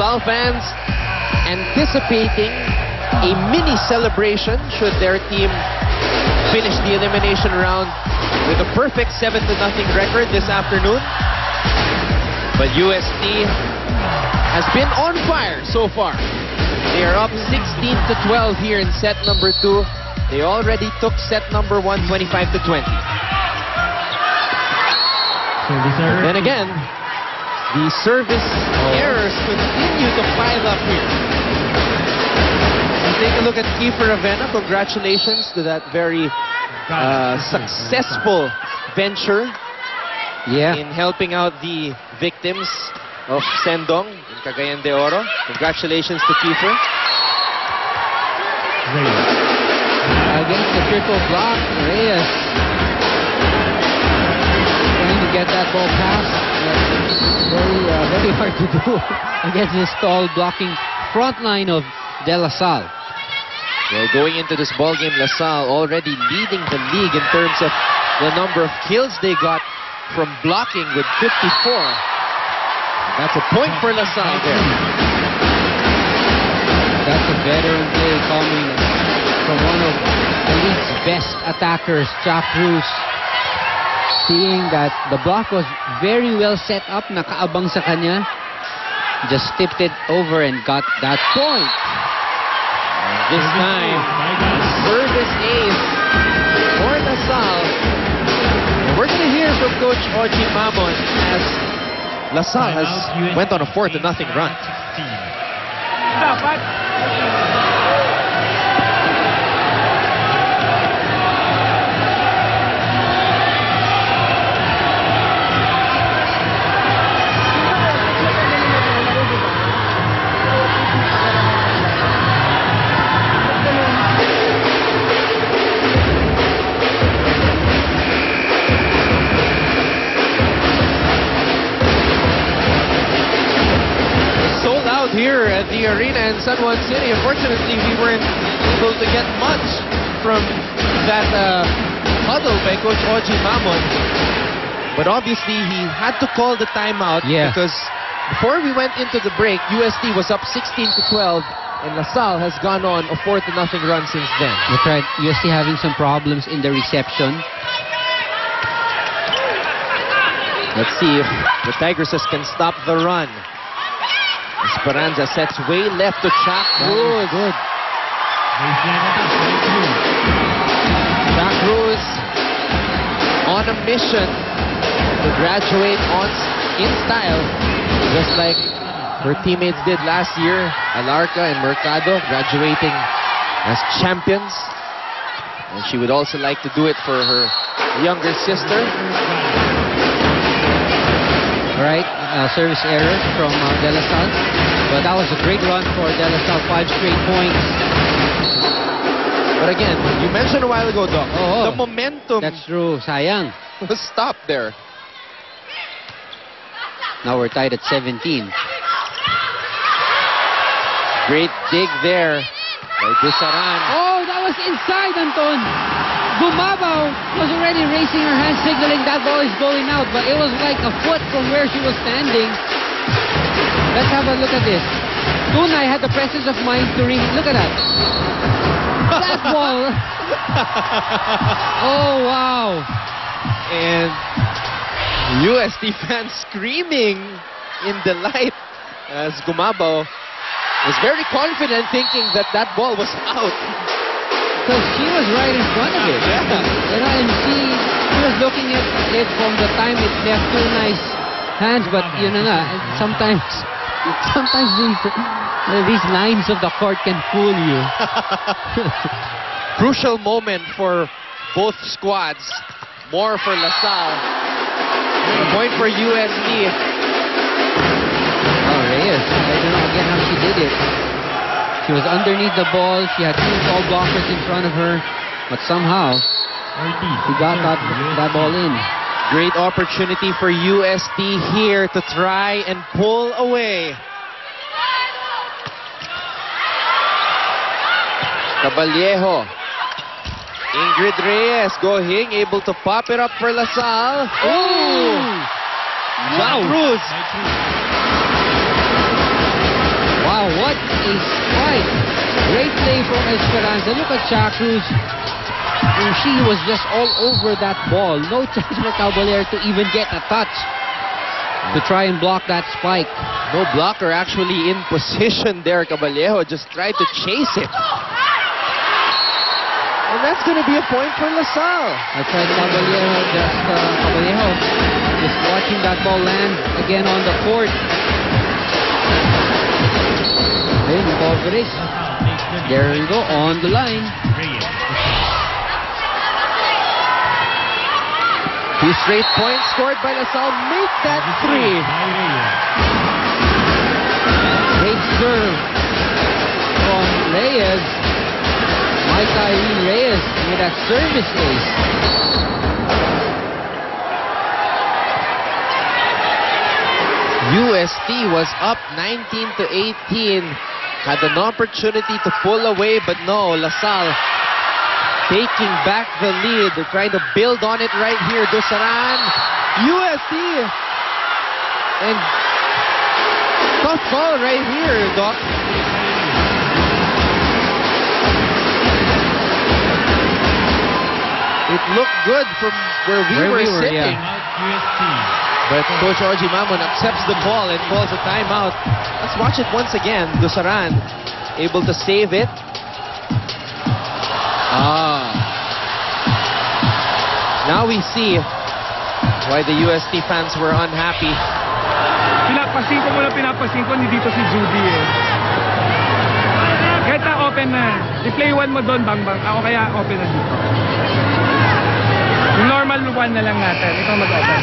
LaSalle fans anticipating a mini celebration should their team finish the elimination round with a perfect 7-0 record this afternoon. But UST has been on fire so far. They are up 16-12 here in set number 2. They already took set number 1, 25-20. Then again, the service errors continue to pile up here. And take a look at Kiefer Avena. Congratulations to that very successful venture in helping out the victims of Sendong in Cagayan de Oro. Congratulations to Kiefer. Against the triple block, Reyes trying to get that ball past. Very hard to do against this tall blocking front line of De La Salle. Well, going into this ball game, LaSalle already leading the league in terms of the number of kills they got from blocking with 54. That's a point for LaSalle there. That's a veteran play coming from one of the league's best attackers, Jack Cruz. Seeing that the block was very well set up, nakaabang sa kanya, just tipped it over and got that point. And this time, service ace for LaSalle. And we're going to hear from Coach Oji Mamon as LaSalle has went on a 4-0 run. Here at the arena in San Juan City. Unfortunately, we weren't able to get much from that huddle by Coach Oji Mamon. But obviously, he had to call the timeout because before we went into the break, UST was up 16-12, and LaSalle has gone on a 4-0 run since then. That's right. UST having some problems in the reception. Let's see if the Tigresses can stop the run. Esperanza sets way left to Jack Cruz. Good. Jack Cruz on a mission to graduate in style, just like her teammates did last year. Alarca and Mercado graduating as champions. And she would also like to do it for her younger sister. Right, service errors from De La Salle. But that was a great run for De La Salle, 5 straight points. But again, you mentioned a while ago, Doc, the momentum. That's true, sayang. Was stopped there. Now we're tied at 17. Great dig there by Dusaran. Oh, that was inside, Anton. Gumabaw was already raising her hand, signaling that ball is going out, but it was like a foot from where she was standing. Let's have a look at this. Tunay had the presence of mind to ring. Look at that. That ball. Oh, wow. And UST fans screaming in delight as Gumabaw was very confident, thinking that that ball was out. Because she was right in front of it. Yeah. You know, and she was looking at it from the time it left Tunay's hands, but you know, sometimes these lines of the court can fool you. Crucial moment for both squads. More for LaSalle. A point for UST. Oh, Reyes. I don't know again how she did it. She was underneath the ball. She had 2 tall blockers in front of her. But somehow, she got that ball in. Great opportunity for UST here to try and pull away. Caballejo. Ingrid Reyes going, able to pop it up for LaSalle. Oh! Jack Cruz. a spike. Great play from Esperanza. Look at Cruz. And she was just all over that ball. No chance for Caballero to even get a touch to try and block that spike. No blocker actually in position there. Caballero just tried to chase it. And that's going to be a point for LaSalle. That's right, Caballero just watching that ball land again on the court. Then Alvarez. There you go, on the line. 2 straight points scored by LaSalle. Make that 3. Great serve from Reyes. Micah Irene Reyes with that service ace. UST was up 19-18. Had an opportunity to pull away, but no, LaSalle taking back the lead. They're trying to build on it right here. Dusaran, UST. And tough call right here, Doc. It looked good from where we were sitting. Yeah. But Coach Orgy Mamon accepts the call and calls a timeout. Let's watch it once again. Dusaran able to save it. Now we see why the UST fans were unhappy. Pinapasin ko ni dito si Judy eh. Kahit na open na. I-play 1 mo doon, bang. Ako kaya open na dito. Yung normal 1 na lang natin. Ikaw mag-open.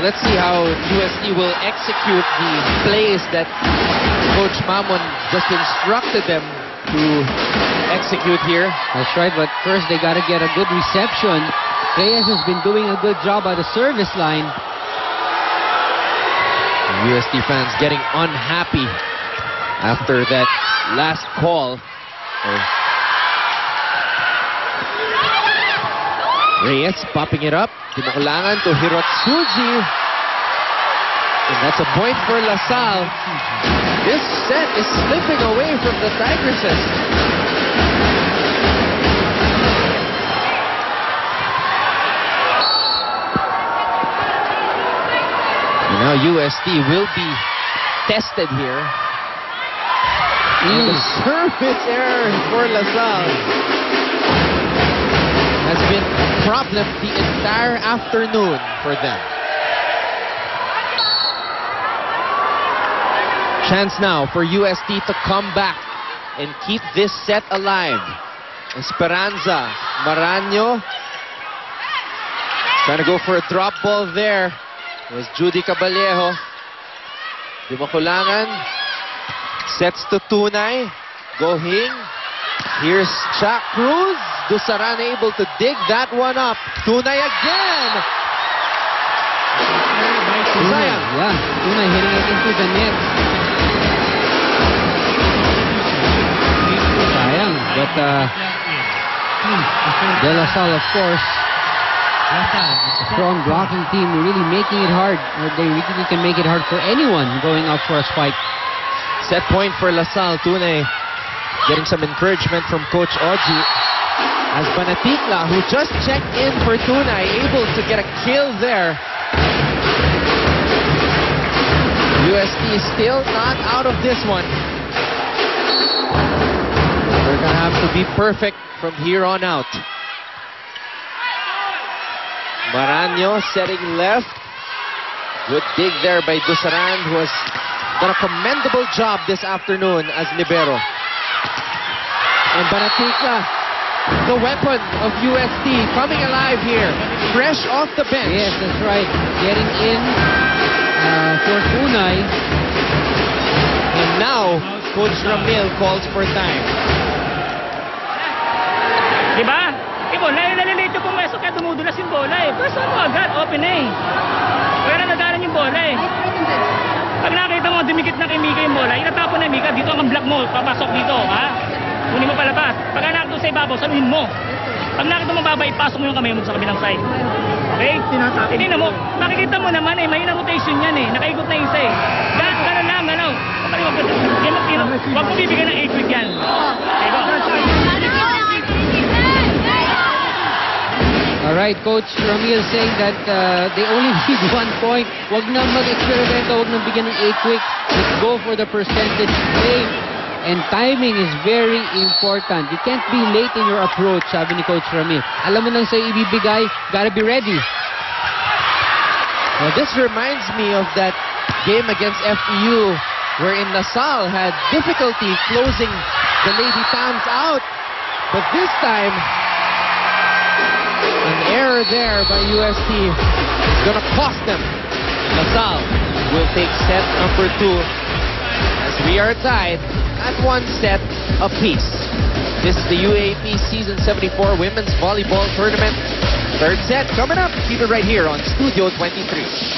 Let's see how UST will execute the plays that Coach Mamon just instructed them to execute here. That's right, but first they got to get a good reception. Reyes has been doing a good job at the service line. UST fans getting unhappy after that last call. Reyes popping it up. Timukulangan to Hirotsuji. And that's a point for LaSalle. This set is slipping away from the Tigresses. And now UST will be tested here. And the service error for LaSalle has been a problem the entire afternoon for them. Chance now for UST to come back and keep this set alive. Esperanza, Maraño trying to go for a drop ball there. It was Judy Caballero. Dimakulangan sets to Tunay. Gohing. Here's Cruz. Dusaran able to dig that one up. Tunay again. Yeah, Tunay hitting it into the net. Sayang, but De La Salle, of course, strong blocking team, really making it hard. They really can make it hard for anyone going up for a spike. Set point for LaSalle. Tunay getting some encouragement from Coach Orgy. As Banatikla, who just checked in for Tunay, able to get a kill there. UST is still not out of this one. They're going to have to be perfect from here on out. Maraño setting left. Good dig there by Dusaran, who has done a commendable job this afternoon as libero. And Banatikla, the weapon of UST, coming alive here, fresh off the bench. Yes, that's right. Getting in for Tunay. And now, Coach Ramil calls for time. Diba? Nalilate yung pumasok kaya dumudulas yung bola eh. First mo agad, open na eh. Kaya nadaanan yung bola eh. Pag nakita mo, dumikit na kay Mika yung bola, itatapon na Mika, dito ang block mo, papasok dito, ha? Kunin mo palabas. Pag nakita sa ibabaw, saluhin mo. Pag nakita mo baba, ipasok mo yung kamay mo sa kabilang side. Okay? Hindi na mo, makikita mo naman eh, may rotation yan eh. Nakaikot na isa eh. Ganun lang, gano'n. Huwag mo bibigyan ng 8 quick yan. Okay, go. Alright, Coach Ramil saying that they only need 1 point. Huwag na mag-experimento, huwag na bigyan ng 8 quick. Let's go for the percentage play. And timing is very important. You can't be late in your approach, sabi ni Coach Ramil. Alam mo nang sa'yo ibibigay, gotta be ready. Well, this reminds me of that game against FEU wherein LaSalle had difficulty closing the Lady Tans out. But this time, an error there by UST is going to cost them. LaSalle will take set number 2 as we are tied at 1 set apiece. This is the UAAP Season 74 Women's Volleyball Tournament. Third set coming up. Keep it right here on Studio 23.